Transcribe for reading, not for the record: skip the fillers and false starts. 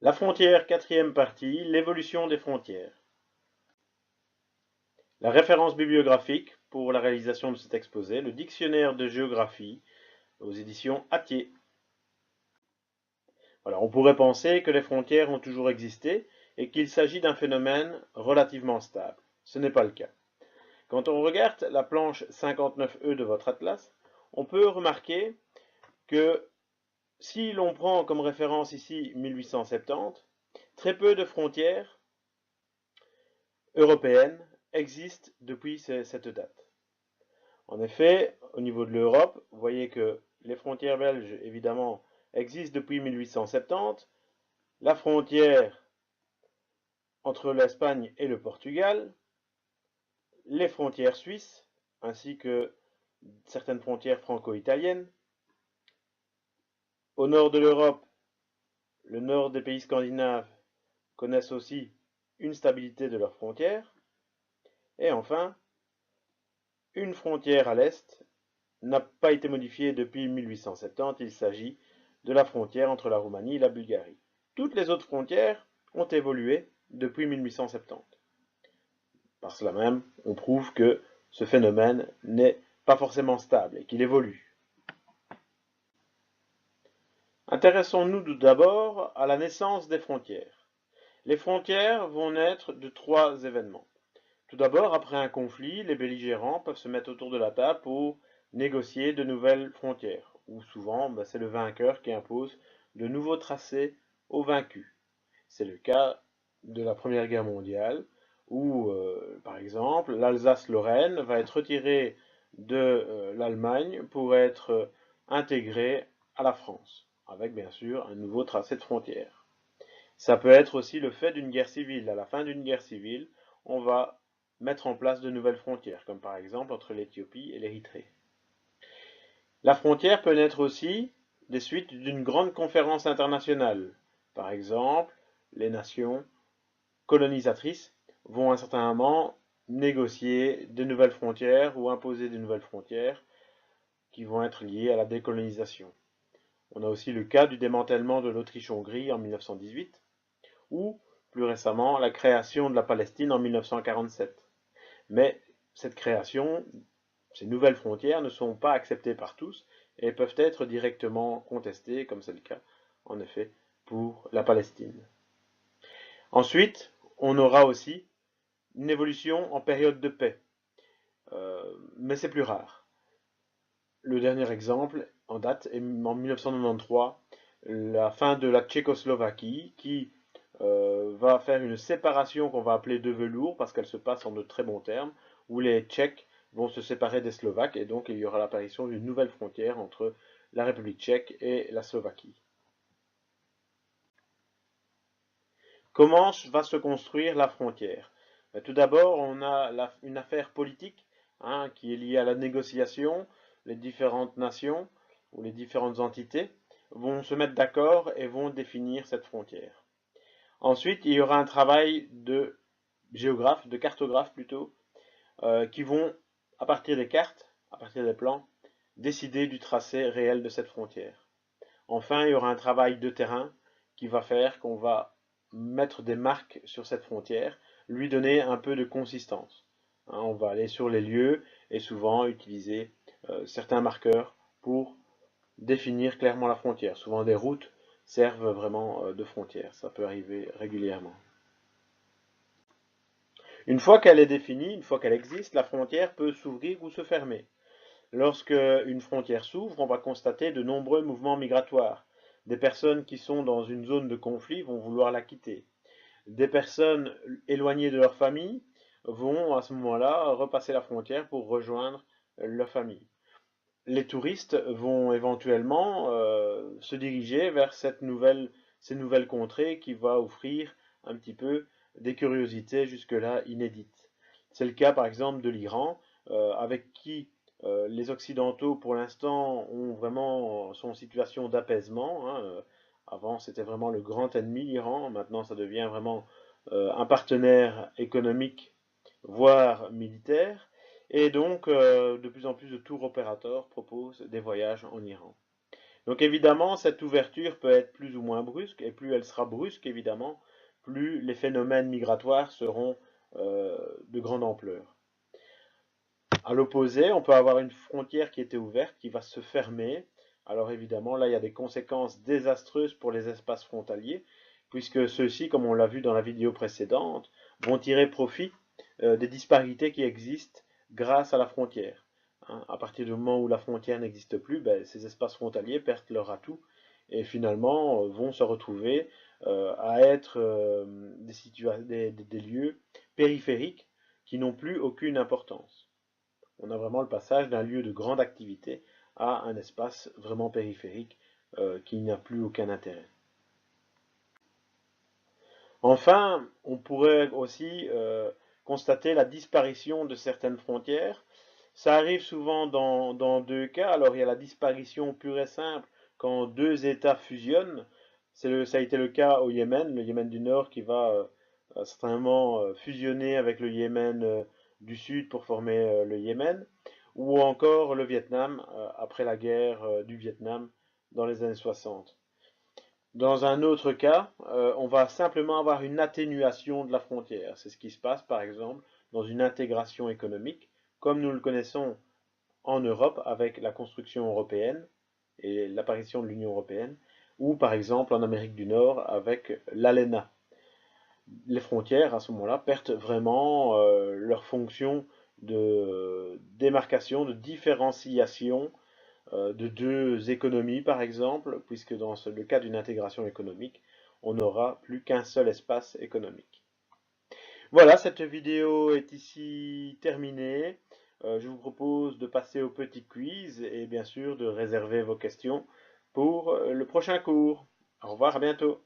La frontière, quatrième partie, l'évolution des frontières. La référence bibliographique pour la réalisation de cet exposé, le dictionnaire de géographie aux éditions Hatier. Voilà, on pourrait penser que les frontières ont toujours existé et qu'il s'agit d'un phénomène relativement stable. Ce n'est pas le cas. Quand on regarde la planche 59E de votre atlas, on peut remarquer que si l'on prend comme référence ici 1870, très peu de frontières européennes existent depuis cette date. En effet, au niveau de l'Europe, vous voyez que les frontières belges, évidemment, existent depuis 1870. La frontière entre l'Espagne et le Portugal, les frontières suisses, ainsi que certaines frontières franco-italiennes. Au nord de l'Europe, le nord des pays scandinaves connaissent aussi une stabilité de leurs frontières. Et enfin, une frontière à l'est n'a pas été modifiée depuis 1870. Il s'agit de la frontière entre la Roumanie et la Bulgarie. Toutes les autres frontières ont évolué depuis 1870. Par cela même, on prouve que ce phénomène n'est pas forcément stable et qu'il évolue. Intéressons-nous tout d'abord à la naissance des frontières. Les frontières vont naître de trois événements. Tout d'abord, après un conflit, les belligérants peuvent se mettre autour de la table pour négocier de nouvelles frontières, ou souvent c'est le vainqueur qui impose de nouveaux tracés aux vaincus. C'est le cas de la Première Guerre mondiale, où par exemple l'Alsace-Lorraine va être retirée de l'Allemagne pour être intégrée à la France, avec bien sûr un nouveau tracé de frontière. Ça peut être aussi le fait d'une guerre civile. À la fin d'une guerre civile, on va mettre en place de nouvelles frontières, comme par exemple entre l'Éthiopie et l'Érythrée. La frontière peut naître aussi des suites d'une grande conférence internationale. Par exemple, les nations colonisatrices vont à un certain moment négocier de nouvelles frontières ou imposer de nouvelles frontières qui vont être liées à la décolonisation. On a aussi le cas du démantèlement de l'Autriche-Hongrie en 1918, ou plus récemment la création de la Palestine en 1947. Mais cette création, ces nouvelles frontières ne sont pas acceptées par tous et peuvent être directement contestées, comme c'est le cas en effet pour la Palestine. Ensuite, on aura aussi une évolution en période de paix, mais c'est plus rare. Le dernier exemple en date est en 1993, la fin de la Tchécoslovaquie qui va faire une séparation qu'on va appeler de velours parce qu'elle se passe en de très bons termes, où les Tchèques vont se séparer des Slovaques et donc il y aura l'apparition d'une nouvelle frontière entre la République tchèque et la Slovaquie. Comment va se construire la frontière? Tout d'abord, on a une affaire politique qui est liée à la négociation. Les différentes nations ou les différentes entités vont se mettre d'accord et vont définir cette frontière. Ensuite, il y aura un travail de géographes, de cartographes plutôt, qui vont, à partir des cartes, à partir des plans, décider du tracé réel de cette frontière. Enfin, il y aura un travail de terrain qui va faire qu'on va mettre des marques sur cette frontière, lui donner un peu de consistance. On va aller sur les lieux et souvent utiliser certains marqueurs pour définir clairement la frontière. Souvent des routes servent vraiment de frontière, ça peut arriver régulièrement. Une fois qu'elle est définie, une fois qu'elle existe, la frontière peut s'ouvrir ou se fermer. Lorsque une frontière s'ouvre, on va constater de nombreux mouvements migratoires. Des personnes qui sont dans une zone de conflit vont vouloir la quitter. Des personnes éloignées de leur famille vont à ce moment-là repasser la frontière pour rejoindre leur famille. Les touristes vont éventuellement se diriger vers ces nouvelles contrées qui va offrir un petit peu des curiosités jusque-là inédites. C'est le cas par exemple de l'Iran, avec qui les Occidentaux pour l'instant sont en situation d'apaisement. Avant c'était vraiment le grand ennemi l'Iran, maintenant ça devient vraiment un partenaire économique, voire militaire. Et donc, de plus en plus de tour opérateurs proposent des voyages en Iran. Donc évidemment, cette ouverture peut être plus ou moins brusque, et plus elle sera brusque, évidemment, plus les phénomènes migratoires seront de grande ampleur. À l'opposé, on peut avoir une frontière qui était ouverte, qui va se fermer. Alors évidemment, là, il y a des conséquences désastreuses pour les espaces frontaliers, puisque ceux-ci, comme on l'a vu dans la vidéo précédente, vont tirer profit des disparités qui existent grâce à la frontière. Hein, à partir du moment où la frontière n'existe plus, ben, ces espaces frontaliers perdent leur atout et finalement vont se retrouver à être des lieux périphériques qui n'ont plus aucune importance. On a vraiment le passage d'un lieu de grande activité à un espace vraiment périphérique qui n'a plus aucun intérêt. Enfin, on pourrait aussi constater la disparition de certaines frontières. Ça arrive souvent dans deux cas. Alors, il y a la disparition pure et simple quand deux États fusionnent. Ça a été le cas au Yémen, le Yémen du Nord qui va certainement fusionner avec le Yémen du Sud pour former le Yémen, ou encore le Vietnam après la guerre du Vietnam dans les années 60. Dans un autre cas, on va simplement avoir une atténuation de la frontière. C'est ce qui se passe, par exemple, dans une intégration économique, comme nous le connaissons en Europe avec la construction européenne et l'apparition de l'Union européenne, ou par exemple en Amérique du Nord avec l'ALENA. Les frontières, à ce moment-là, perdent vraiment leur fonction de démarcation, de différenciation de deux économies, par exemple, puisque dans le cas d'une intégration économique, on n'aura plus qu'un seul espace économique. Voilà, cette vidéo est ici terminée. Je vous propose de passer au petit quiz et bien sûr de réserver vos questions pour le prochain cours. Au revoir, à bientôt.